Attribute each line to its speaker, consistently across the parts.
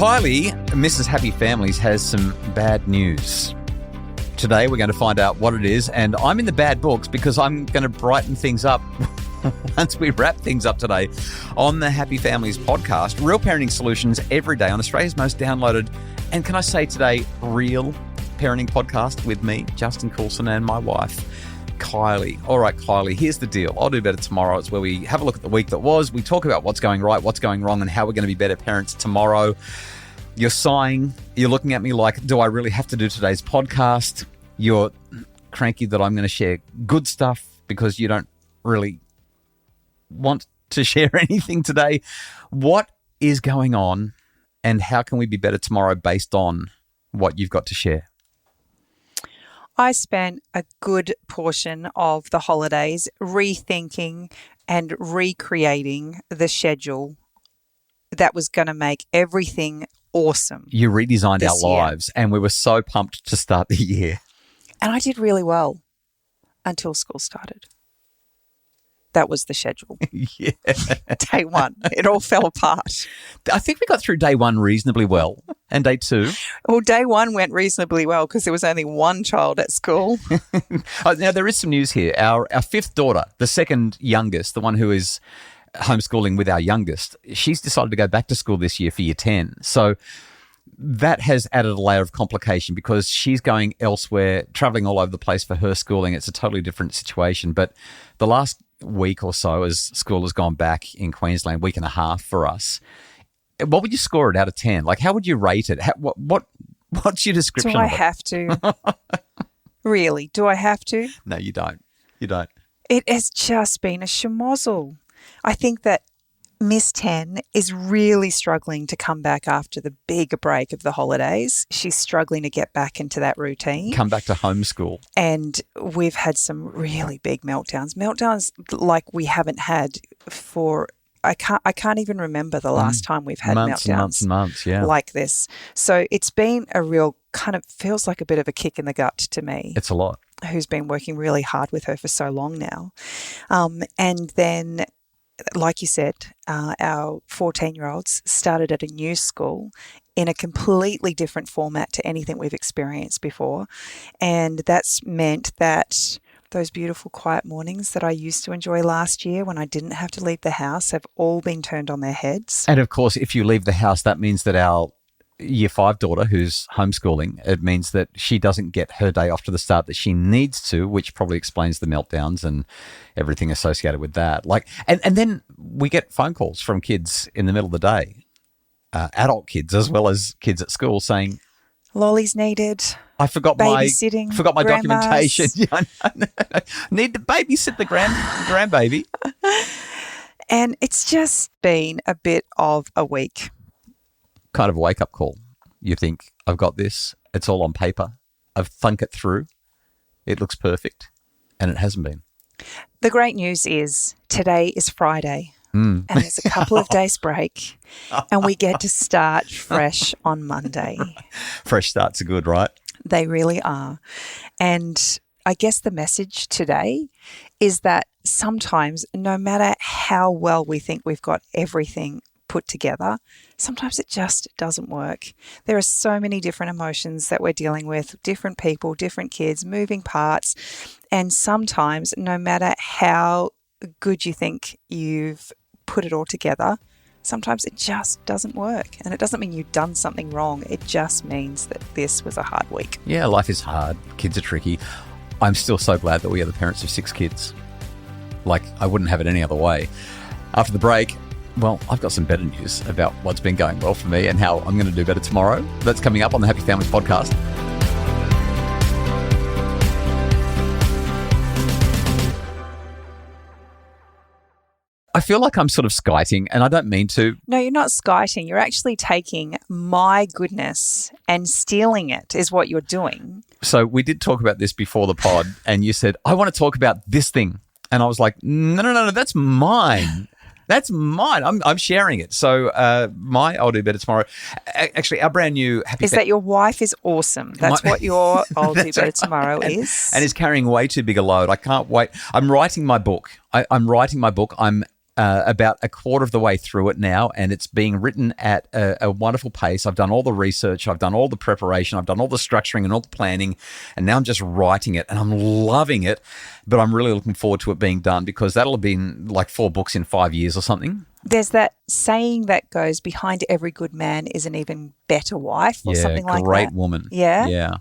Speaker 1: Kylie, Mrs. Happy Families, has some bad news. Today we're going to find out what it is, and I'm in the bad books because I'm going to brighten things up once we wrap things up today on the Happy Families podcast. Real parenting solutions every day on Australia's most downloaded, and can I say today, real parenting podcast with me, Justin Coulson, and my wife, Kylie. All right, Kylie, here's the deal. I'll do better tomorrow. It's where we have a look at the week that was. We talk about what's going right, what's going wrong, and how we're going to be better parents tomorrow. You're sighing. You're looking at me like, do I really have to do today's podcast? You're cranky that I'm going to share good stuff because you don't really want to share anything today. What is going on, and how can we be better tomorrow based on what you've got to share?
Speaker 2: I spent a good portion of the holidays rethinking and recreating the schedule that was going to make everything awesome.
Speaker 1: You redesigned our lives, and we were so pumped to start the year.
Speaker 2: And I did really well until school started. That was the schedule.
Speaker 1: Yeah.
Speaker 2: Day one, it all fell apart.
Speaker 1: I think we got through day one reasonably well, and day two.
Speaker 2: Well, day one went reasonably well because there was only one child at school.
Speaker 1: Now, there is some news here. Our fifth daughter, the second youngest, the one who is homeschooling with our youngest, she's decided to go back to school this year for year 10. So that has added a layer of complication because she's going elsewhere, traveling all over the place for her schooling. It's a totally different situation. But the last week or so, as school has gone back in Queensland, week and a half for us, what would you score it out of 10? Like, how would you rate it? What's your description
Speaker 2: Do I
Speaker 1: of it?
Speaker 2: have to? Really? Do I have to?
Speaker 1: No, you don't. You don't.
Speaker 2: It has just been a schmozzle. I think that Miss 10 is really struggling to come back after the big break of the holidays. She's struggling to get back into that routine.
Speaker 1: Come back to homeschool.
Speaker 2: And we've had some really big meltdowns. Meltdowns like we haven't had for I can't even remember the last time we've had
Speaker 1: months
Speaker 2: meltdowns
Speaker 1: and months, yeah,
Speaker 2: like this. So it's been a real kind of feels like a bit of a kick in the gut to me.
Speaker 1: It's a lot.
Speaker 2: Who's been working really hard with her for so long now. And then, like you said, our 14-year-olds started at a new school in a completely different format to anything we've experienced before. And that's meant that those beautiful quiet mornings that I used to enjoy last year when I didn't have to leave the house have all been turned on their heads.
Speaker 1: And of course, if you leave the house, that means that our year 5 daughter who's homeschooling, it means that she doesn't get her day off to the start that she needs to, which probably explains the meltdowns and everything associated with that. And then we get phone calls from kids in the middle of the day, adult kids as well as kids at school saying,
Speaker 2: "Lollies needed.
Speaker 1: I forgot
Speaker 2: babysitting,
Speaker 1: my documentation. Need to babysit the grandbaby."
Speaker 2: And it's just been a bit of a week.
Speaker 1: Kind of a wake-up call. You think, I've got this. It's all on paper. I've thunk it through. It looks perfect. And it hasn't been.
Speaker 2: The great news is today is Friday and there's a couple of days break and we get to start fresh on Monday.
Speaker 1: Fresh starts are good, right?
Speaker 2: They really are. And I guess the message today is that sometimes no matter how well we think we've got everything put together, sometimes it just doesn't work. There are so many different emotions that we're dealing with, different people, different kids, moving parts. And sometimes no matter how good you think you've put it all together, sometimes it just doesn't work. And it doesn't mean you've done something wrong. It just means that this was a hard week.
Speaker 1: Yeah, life is hard. Kids are tricky. I'm still so glad that we are the parents of 6 kids. Like, I wouldn't have it any other way. After the break, well, I've got some better news about what's been going well for me and how I'm going to do better tomorrow. That's coming up on the Happy Families podcast. I feel like I'm sort of skiting, and I don't mean to.
Speaker 2: No, you're not skiting. You're actually taking my goodness and stealing it is what you're doing.
Speaker 1: So we did talk about this before the pod, and you said, I want to talk about this thing. And I was like, no, that's mine. That's mine. I'm sharing it. So I'll do better tomorrow. Actually, our brand new Happy
Speaker 2: Is that your wife is awesome. That's what your I'll do better tomorrow is.
Speaker 1: And is carrying way too big a load. I can't wait. I'm writing my book. I'm writing my book. I'm about a quarter of the way through it now, and it's being written at a wonderful pace. I've done all the research, I've done all the preparation, I've done all the structuring and all the planning, and now I'm just writing it, and I'm loving it. But I'm really looking forward to it being done, because that'll have been like 4 books in 5 years or something.
Speaker 2: There's that saying that goes, behind every good man is an even better wife, or something like that.
Speaker 1: Great woman.
Speaker 2: Yeah.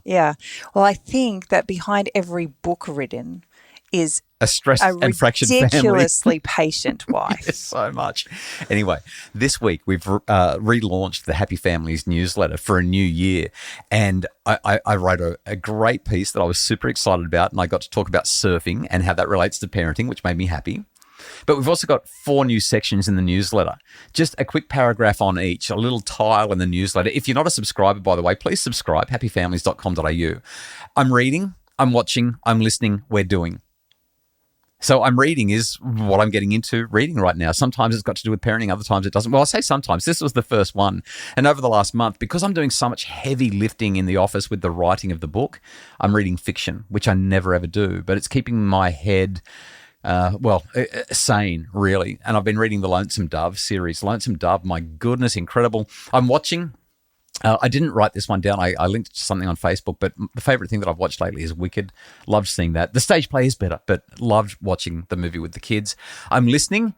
Speaker 2: Well, I think that behind every book written is
Speaker 1: a stressed and fractured family.
Speaker 2: Ridiculously patient wife.
Speaker 1: Yes, so much. Anyway, this week we've relaunched the Happy Families newsletter for a new year. And I wrote a great piece that I was super excited about, and I got to talk about surfing and how that relates to parenting, which made me happy. But we've also got 4 new sections in the newsletter. Just a quick paragraph on each, a little tile in the newsletter. If you're not a subscriber, by the way, please subscribe, happyfamilies.com.au. I'm reading, I'm watching, I'm listening, we're doing. So I'm reading is what I'm getting into reading right now. Sometimes it's got to do with parenting, other times it doesn't. Well, I say sometimes. This was the first one. And over the last month, because I'm doing so much heavy lifting in the office with the writing of the book, I'm reading fiction, which I never ever do. But it's keeping my head sane, really. And I've been reading the Lonesome Dove series. Lonesome Dove, my goodness, incredible. I'm watching. I didn't write this one down. I linked to something on Facebook, but the favorite thing that I've watched lately is Wicked. Loved seeing that. The stage play is better, but loved watching the movie with the kids. I'm listening.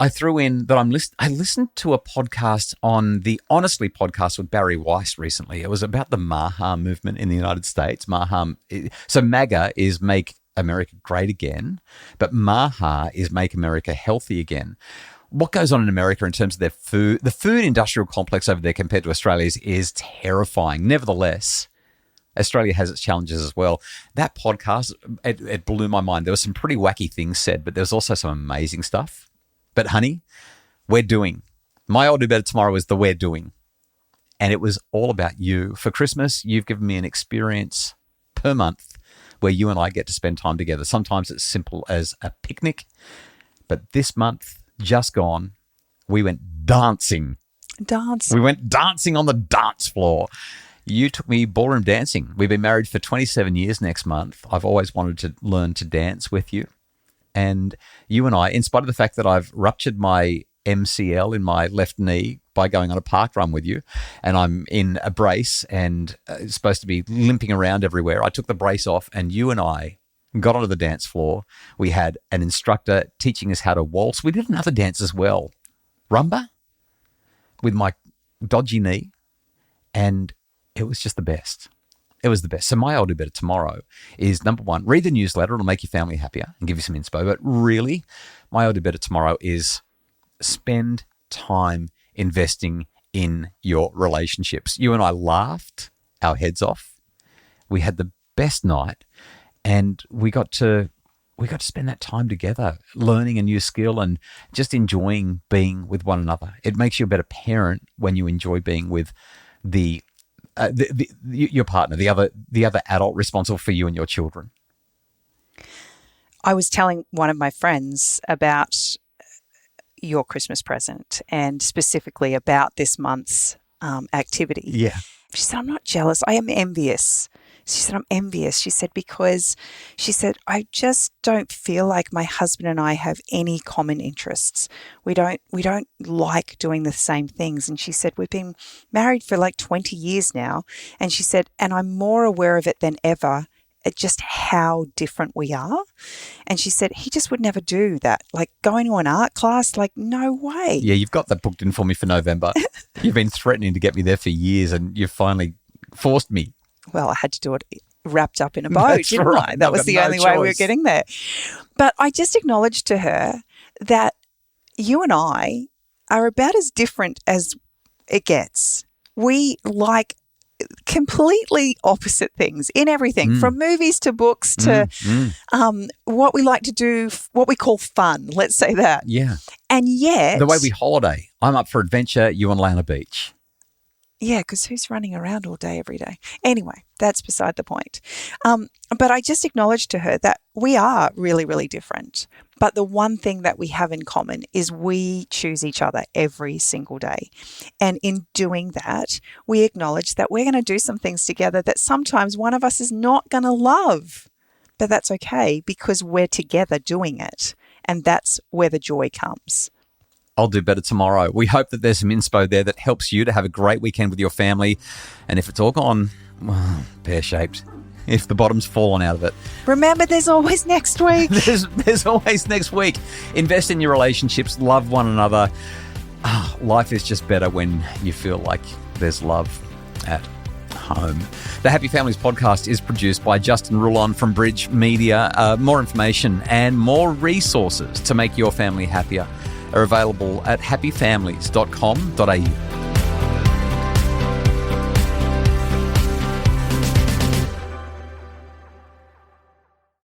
Speaker 1: I threw in that I listened to a podcast on the Honestly podcast with Barry Weiss recently. It was about the MAHA movement in the United States. So MAGA is Make America Great Again, but MAHA is Make America Healthy Again. What goes on in America in terms of their food, the food industrial complex over there compared to Australia's is terrifying. Nevertheless, Australia has its challenges as well. That podcast, it blew my mind. There were some pretty wacky things said, but there was also some amazing stuff. But honey, we're doing. My I'll Do Better Tomorrow is the we're doing. And it was all about you. For Christmas, you've given me an experience per month where you and I get to spend time together. Sometimes it's simple as a picnic, but this month, just gone, we went dancing. We went dancing on the dance floor. You took me ballroom dancing. We've been married for 27 years next month. I've always wanted to learn to dance with you. And you and I, in spite of the fact that I've ruptured my MCL in my left knee by going on a park run with you, and I'm in a brace and supposed to be limping around everywhere, I took the brace off, and you and I got onto the dance floor. We had an instructor teaching us how to waltz. We did another dance as well, rumba, with my dodgy knee, and it was just the best. It was the best. So my I'll Do Better Tomorrow is, number one, read the newsletter. It'll make your family happier and give you some inspo. But really, my I'll Do Better Tomorrow is spend time investing in your relationships. You and I laughed our heads off. We had the best night. And we got to spend that time together, learning a new skill and just enjoying being with one another. It makes you a better parent when you enjoy being with your partner, the other adult responsible for you and your children.
Speaker 2: I was telling one of my friends about your Christmas present, and specifically about this month's activity.
Speaker 1: Yeah.
Speaker 2: She said, I'm not jealous. I am envious. She said, I'm envious. She said, because I just don't feel like my husband and I have any common interests. We don't like doing the same things. And she said, we've been married for like 20 years now. And she said, and I'm more aware of it than ever, at just how different we are. And she said, he just would never do that. Like going to an art class, like no way.
Speaker 1: Yeah, you've got that booked in for me for November. You've been threatening to get me there for years, and you've finally forced me.
Speaker 2: Well, I had to do it wrapped up in a bow, didn't
Speaker 1: right.
Speaker 2: I? That was the only way we were getting there. But I just acknowledged to her that you and I are about as different as it gets. We like completely opposite things in everything, from movies to books to what we like to do, what we call fun, let's say that.
Speaker 1: Yeah.
Speaker 2: And yet...
Speaker 1: the way we holiday. I'm up for adventure, you on Lana Beach.
Speaker 2: Yeah, because who's running around all day, every day? Anyway, that's beside the point. But I just acknowledged to her that we are really, really different. But the one thing that we have in common is we choose each other every single day. And in doing that, we acknowledge that we're going to do some things together that sometimes one of us is not going to love. But that's okay, because we're together doing it. And that's where the joy comes.
Speaker 1: I'll do better tomorrow. We hope that there's some inspo there that helps you to have a great weekend with your family. And if it's all gone, well, pear-shaped, if the bottom's fallen out of it.
Speaker 2: Remember, there's always next week.
Speaker 1: There's always next week. Invest in your relationships. Love one another. Life is just better when you feel like there's love at home. The Happy Families podcast is produced by Justin Rulon from Bridge Media. More information and more resources to make your family happier are available at happyfamilies.com.au.